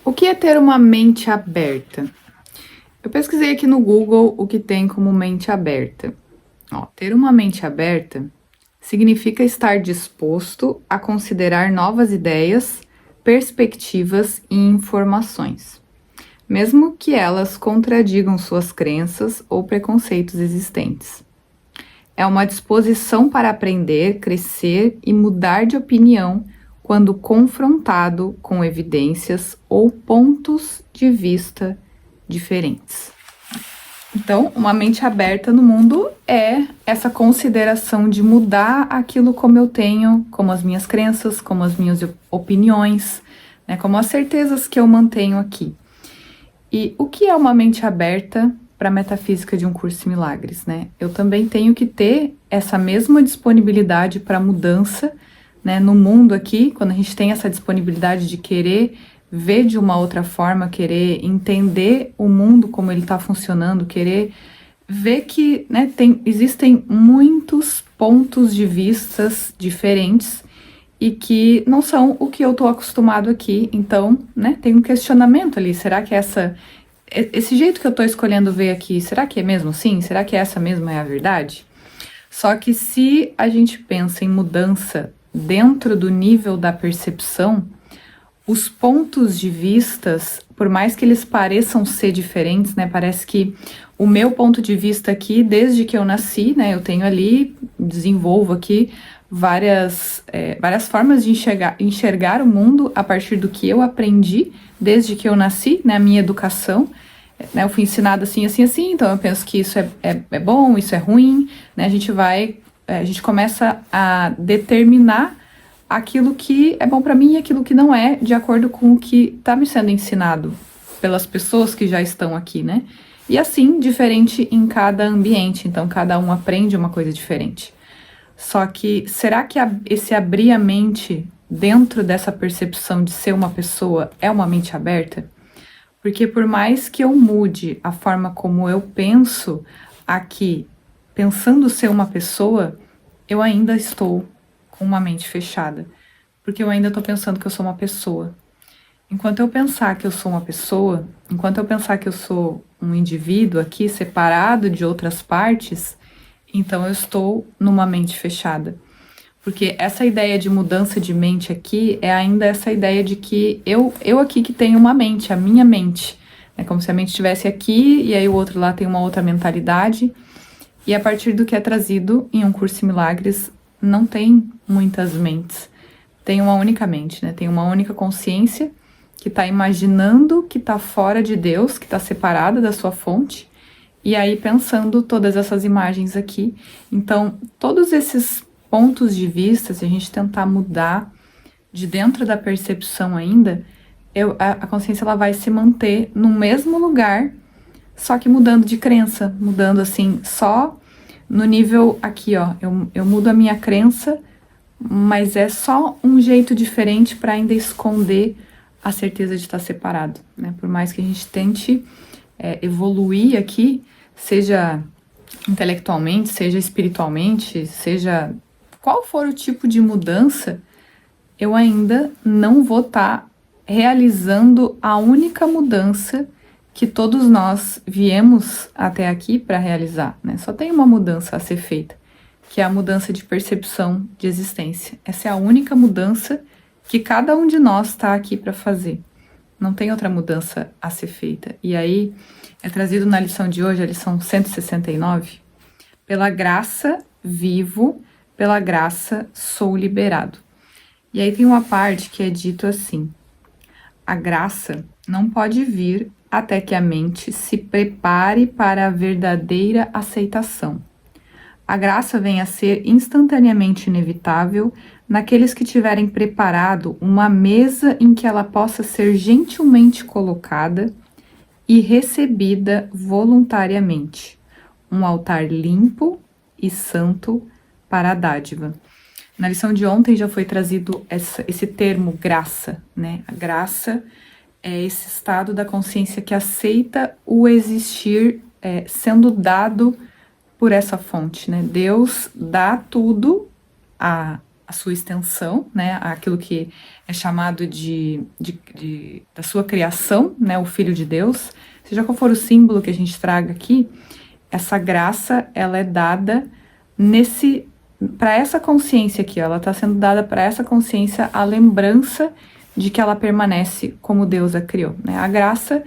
O que é ter uma mente aberta? Eu pesquisei aqui no Google o que tem como mente aberta. Ó, ter uma mente aberta significa estar disposto a considerar novas ideias, perspectivas e informações, mesmo que elas contradigam suas crenças ou preconceitos existentes. É uma disposição para aprender, crescer e mudar de opinião quando confrontado com evidências ou pontos de vista diferentes. Então, uma mente aberta no mundo é essa consideração de mudar aquilo como eu tenho, como as minhas crenças, como as minhas opiniões, né, como as certezas que eu mantenho aqui. E o que é uma mente aberta para a metafísica de um curso em milagres, né? Eu também tenho que ter essa mesma disponibilidade para mudança, né, no mundo aqui, quando a gente tem essa disponibilidade de querer ver de uma outra forma, querer entender o mundo como ele está funcionando, querer ver que, né, existem muitos pontos de vistas diferentes e que não são o que eu estou acostumado aqui. Então, né, tem um questionamento ali. Será que esse jeito que eu estou escolhendo ver aqui, será que é mesmo assim? Será que essa mesma é a verdade? Só que se a gente pensa em mudança dentro do nível da percepção, os pontos de vistas, por mais que eles pareçam ser diferentes, né? Parece que o meu ponto de vista aqui, desde que eu nasci, né? Eu tenho ali, desenvolvo aqui várias formas de enxergar o mundo a partir do que eu aprendi desde que eu nasci, né? A minha educação, né? Eu fui ensinada assim, assim, assim, então eu penso que isso é bom, isso é ruim, né? A gente começa a determinar aquilo que é bom para mim e aquilo que não é, de acordo com o que está me sendo ensinado pelas pessoas que já estão aqui, né? E assim, diferente em cada ambiente, então cada um aprende uma coisa diferente. Só que, será que esse abrir a mente dentro dessa percepção de ser uma pessoa é uma mente aberta? Porque por mais que eu mude a forma como eu penso aqui, pensando ser uma pessoa, eu ainda estou com uma mente fechada, porque eu ainda estou pensando que eu sou uma pessoa. Enquanto eu pensar que eu sou uma pessoa, enquanto eu pensar que eu sou um indivíduo aqui, separado de outras partes, então eu estou numa mente fechada. Porque essa ideia de mudança de mente aqui é ainda essa ideia de que eu aqui que tenho uma mente, a minha mente. É como se a mente estivesse aqui e aí o outro lá tem uma outra mentalidade. E a partir do que é trazido em um curso em milagres, não tem muitas mentes. Tem uma única mente, né? Tem uma única consciência que está imaginando que está fora de Deus, que está separada da sua fonte, e aí pensando todas essas imagens aqui. Então, todos esses pontos de vista, se a gente tentar mudar de dentro da percepção ainda, a consciência ela vai se manter no mesmo lugar, só que mudando de crença, mudando assim, só no nível aqui, ó, eu mudo a minha crença, mas é só um jeito diferente para ainda esconder a certeza de estar separado, né? Por mais que a gente tente evoluir aqui, seja intelectualmente, seja espiritualmente, seja qual for o tipo de mudança, eu ainda não vou estar realizando a única mudança que todos nós viemos até aqui para realizar, né? Só tem uma mudança a ser feita, que é a mudança de percepção de existência. Essa é a única mudança que cada um de nós está aqui para fazer. Não tem outra mudança a ser feita. E aí é trazido na lição de hoje, a lição 169, pela graça vivo, pela graça sou liberado. E aí tem uma parte que é dito assim: a graça não pode vir até que a mente se prepare para a verdadeira aceitação. A graça vem a ser instantaneamente inevitável naqueles que tiverem preparado uma mesa em que ela possa ser gentilmente colocada e recebida voluntariamente. Um altar limpo e santo para a dádiva. Na lição de ontem já foi trazido esse termo graça, né? A graça é esse estado da consciência que aceita o existir sendo dado por essa fonte, né? Deus dá tudo, a sua extensão, né, aquilo que é chamado da sua criação, né, o Filho de Deus, seja qual for o símbolo que a gente traga aqui, essa graça, ela é dada para essa consciência aqui, ó, ela está sendo dada para essa consciência a lembrança de que ela permanece como Deus a criou, né? A graça,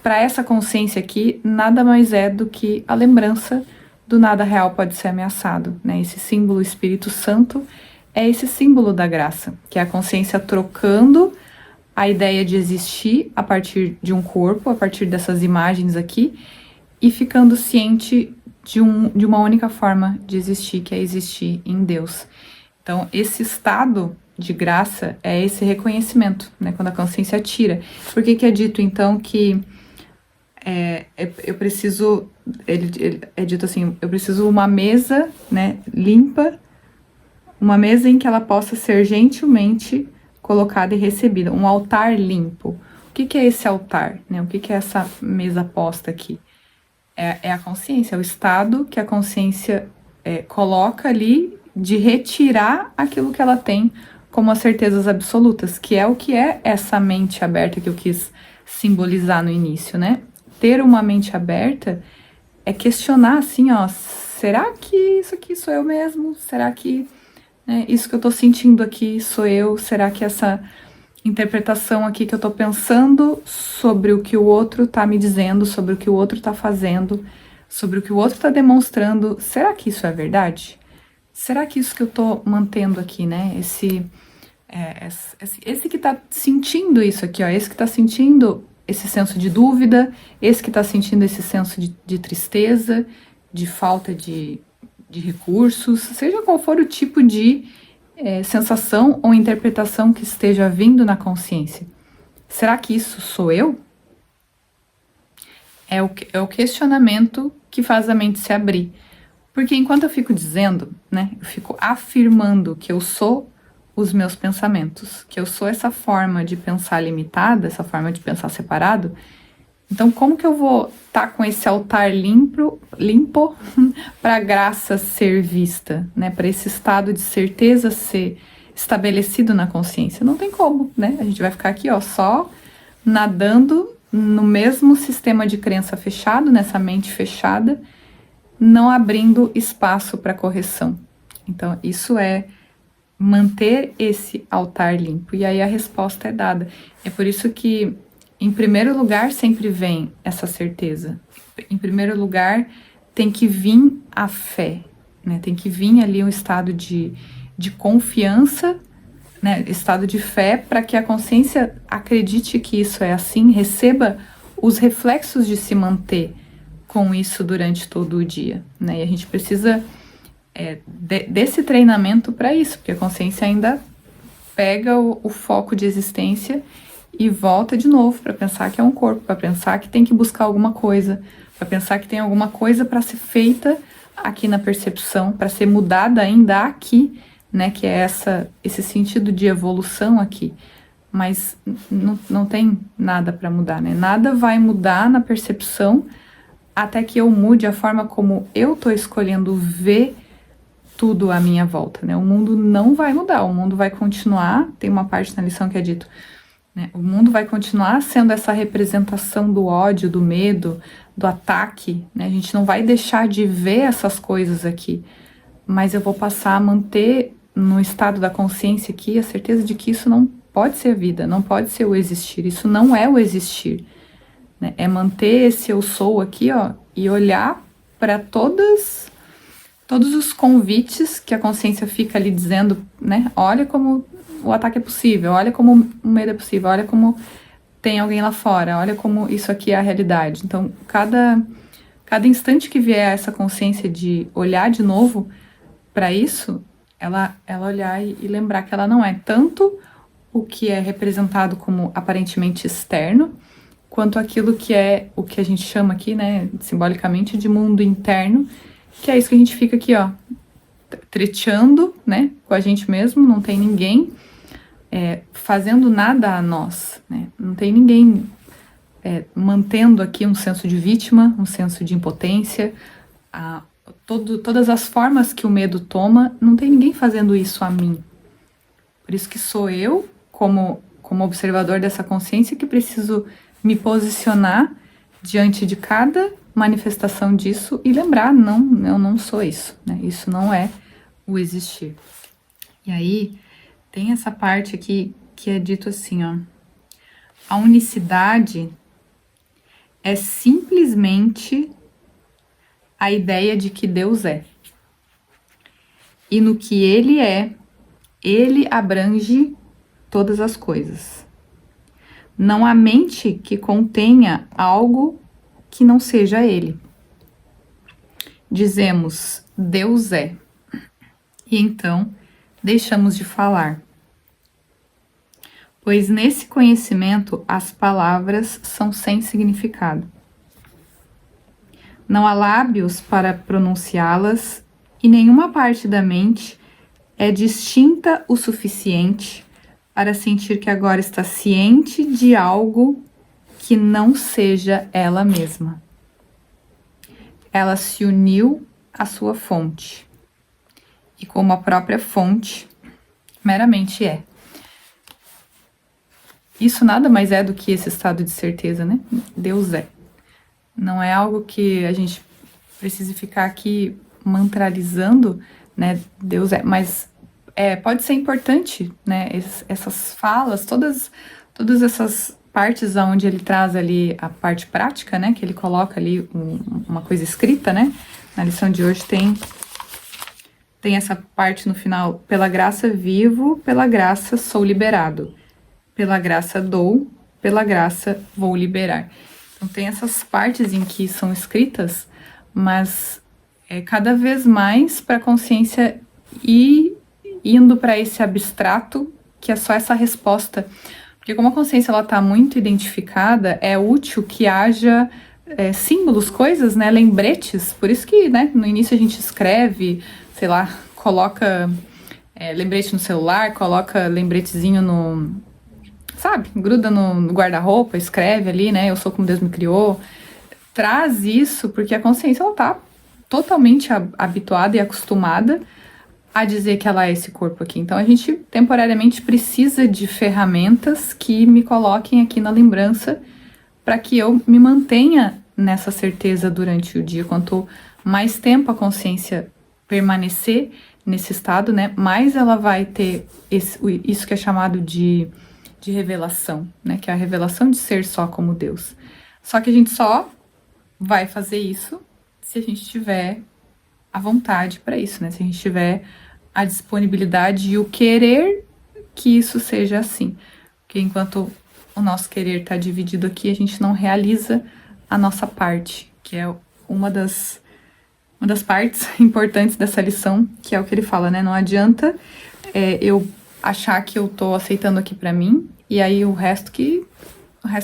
para essa consciência aqui, nada mais é do que a lembrança do nada real pode ser ameaçado, né? Esse símbolo Espírito Santo é esse símbolo da graça, que é a consciência trocando a ideia de existir a partir de um corpo, a partir dessas imagens aqui, e ficando ciente de uma única forma de existir, que é existir em Deus. Então, esse estado de graça é esse reconhecimento, né? Quando a consciência tira. Por que é dito, então, que eu preciso... Ele é dito assim, eu preciso uma mesa, né, limpa, uma mesa em que ela possa ser gentilmente colocada e recebida, um altar limpo. O que é esse altar, né? O que é essa mesa posta aqui? É a consciência, é o estado que a consciência coloca ali de retirar aquilo que ela tem como as certezas absolutas, que é o que é essa mente aberta que eu quis simbolizar no início, né? Ter uma mente aberta é questionar assim, ó, será que isso aqui sou eu mesmo? Será que isso que eu tô sentindo aqui sou eu? Será que essa interpretação aqui que eu tô pensando sobre o que o outro tá me dizendo, sobre o que o outro tá fazendo, sobre o que o outro tá demonstrando, será que isso é verdade? Será que isso que eu tô mantendo aqui, né? Esse que tá sentindo isso aqui, ó, esse que tá sentindo esse senso de dúvida, esse que tá sentindo esse senso de tristeza, de falta de recursos, seja qual for o tipo de sensação ou interpretação que esteja vindo na consciência. Será que isso sou eu? É o questionamento que faz a mente se abrir. Porque enquanto eu fico dizendo, né, eu fico afirmando que eu sou os meus pensamentos, que eu sou essa forma de pensar limitada, essa forma de pensar separado, então como que eu vou estar com esse altar limpo para a graça ser vista, né, para esse estado de certeza ser estabelecido na consciência? Não tem como, né? A gente vai ficar aqui, ó, só nadando no mesmo sistema de crença fechado, nessa mente fechada, não abrindo espaço para correção. Então, isso é manter esse altar limpo. E aí a resposta é dada. É por isso que, em primeiro lugar, sempre vem essa certeza. Em primeiro lugar, tem que vir a fé, né? Tem que vir ali um estado de confiança, né? Estado de fé, para que a consciência acredite que isso é assim, receba os reflexos de se manter com isso durante todo o dia, né? E a gente precisa desse treinamento para isso, porque a consciência ainda pega o foco de existência e volta de novo para pensar que é um corpo, para pensar que tem que buscar alguma coisa, para pensar que tem alguma coisa para ser feita aqui na percepção, para ser mudada ainda aqui, né? Que é esse sentido de evolução aqui. Mas não tem nada para mudar, né? Nada vai mudar na percepção até que eu mude a forma como eu tô escolhendo ver tudo à minha volta, né? O mundo não vai mudar, o mundo vai continuar, tem uma parte na lição que é dito, né? O mundo vai continuar sendo essa representação do ódio, do medo, do ataque, né? A gente não vai deixar de ver essas coisas aqui, mas eu vou passar a manter no estado da consciência aqui a certeza de que isso não pode ser vida, não pode ser o existir, isso não é o existir, né? É manter esse eu sou aqui, ó, e olhar para todos os convites que a consciência fica ali dizendo, né? Olha como o ataque é possível, olha como o medo é possível, olha como tem alguém lá fora, olha como isso aqui é a realidade. Então, cada instante que vier essa consciência de olhar de novo para isso, ela olhar e lembrar que ela não é tanto o que é representado como aparentemente externo, quanto aquilo que é o que a gente chama aqui, né, simbolicamente, de mundo interno, que é isso que a gente fica aqui, ó, treteando, né, com a gente mesmo, não tem ninguém fazendo nada a nós, né, não tem ninguém mantendo aqui um senso de vítima, um senso de impotência, todas as formas que o medo toma, não tem ninguém fazendo isso a mim, Por isso que sou eu, como observador dessa consciência, que preciso me posicionar diante de cada manifestação disso e lembrar, não, eu não sou isso, né? Isso não é o existir. E aí, tem essa parte aqui que é dito assim, ó. A unicidade é simplesmente a ideia de que Deus é. E no que Ele é, Ele abrange todas as coisas. Não há mente que contenha algo que não seja Ele. Dizemos, Deus é. E então, deixamos de falar. Pois nesse conhecimento as palavras são sem significado. Não há lábios para pronunciá-las e nenhuma parte da mente é distinta o suficiente para sentir que agora está ciente de algo que não seja ela mesma. Ela se uniu à sua fonte e como a própria fonte meramente é. Isso nada mais é do que esse estado de certeza, né? Deus é. Não é algo que a gente precise ficar aqui mantralizando, né? Deus é, mas pode ser importante, né? Essas falas, todas essas partes onde ele traz ali a parte prática, né? Que ele coloca ali uma coisa escrita, né? Na lição de hoje tem essa parte no final: pela graça vivo, pela graça sou liberado. Pela graça dou, pela graça vou liberar. Então tem essas partes em que são escritas, mas cada vez mais para a consciência ir indo para esse abstrato, que é só essa resposta. Porque como a consciência ela está muito identificada, é útil que haja símbolos, coisas, né, lembretes. Por isso que, né, no início a gente escreve, sei lá, coloca lembrete no celular, coloca lembretezinho no... Sabe, gruda no guarda-roupa, escreve ali, né, eu sou como Deus me criou. Traz isso porque a consciência, ela tá totalmente habituada e acostumada a dizer que ela é esse corpo aqui. Então, a gente temporariamente precisa de ferramentas que me coloquem aqui na lembrança para que eu me mantenha nessa certeza durante o dia. Quanto mais tempo a consciência permanecer nesse estado, né, mais ela vai ter isso que é chamado de revelação, né? Que é a revelação de ser só como Deus. Só que a gente só vai fazer isso se a gente tiver a vontade para isso, né? Se a gente tiver a disponibilidade e o querer que isso seja assim. Porque enquanto o nosso querer está dividido aqui, a gente não realiza a nossa parte, que é uma das partes importantes dessa lição, que é o que ele fala, né? Não adianta eu achar que eu tô aceitando aqui para mim, e aí o resto que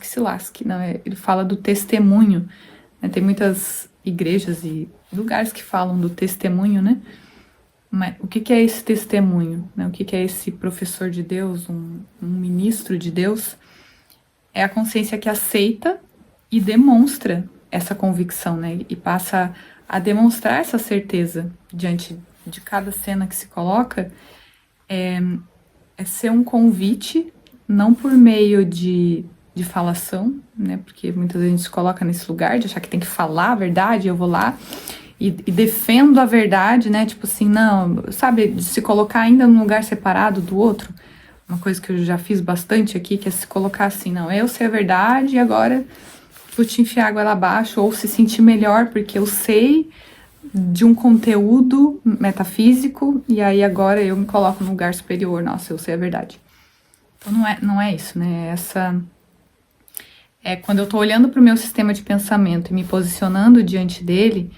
se lasque, não é? Ele fala do testemunho, né? Tem muitas igrejas e lugares que falam do testemunho, né? Mas o que é esse testemunho, né? O que é esse professor de Deus, um ministro de Deus? É a consciência que aceita e demonstra essa convicção, né? E passa a demonstrar essa certeza diante de cada cena que se coloca. É ser um convite, não por meio de falação, né? Porque muitas vezes a gente se coloca nesse lugar de achar que tem que falar a verdade, eu vou lá e defendo a verdade, né? Tipo assim, não, sabe, de se colocar ainda num lugar separado do outro. Uma coisa que eu já fiz bastante aqui, que é se colocar assim, não, eu sei a verdade e agora vou te enfiar água lá abaixo, ou se sentir melhor porque eu sei de um conteúdo metafísico, e aí agora eu me coloco num lugar superior, nossa, eu sei a verdade. Então não é isso, né? Quando eu tô olhando para o meu sistema de pensamento e me posicionando diante dele,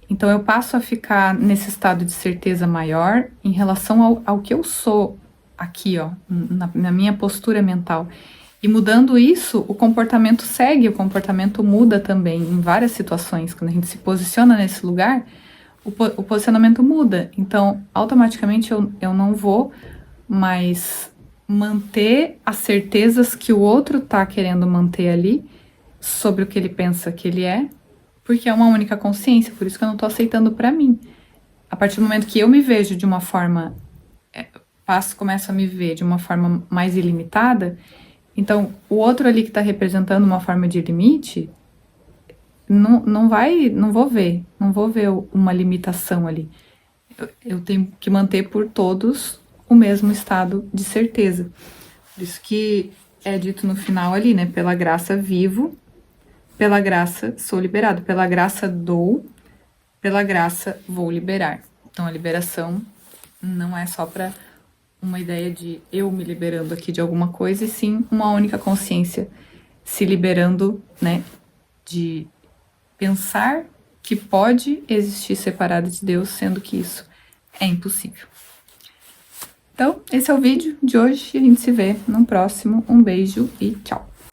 então eu passo a ficar nesse estado de certeza maior em relação ao que eu sou aqui, ó, na minha postura mental. E mudando isso, o comportamento segue, o comportamento muda também em várias situações. Quando a gente se posiciona nesse lugar, o posicionamento muda. Então, automaticamente eu não vou mais manter as certezas que o outro tá querendo manter ali sobre o que ele pensa que ele é, porque é uma única consciência, por isso que eu não tô aceitando pra mim. A partir do momento que eu me vejo de uma forma passo, começo a me ver de uma forma mais ilimitada, então o outro ali que está representando uma forma de limite, não vou ver uma limitação ali. Eu tenho que manter por todos o mesmo estado de certeza. Por isso que é dito no final ali, né? Pela graça vivo, pela graça sou liberado, pela graça dou, pela graça vou liberar. Então a liberação não é só para uma ideia de eu me liberando aqui de alguma coisa, e sim uma única consciência se liberando, né? De pensar que pode existir separada de Deus, sendo que isso é impossível. Então, esse é o vídeo de hoje e a gente se vê no próximo. Um beijo e tchau!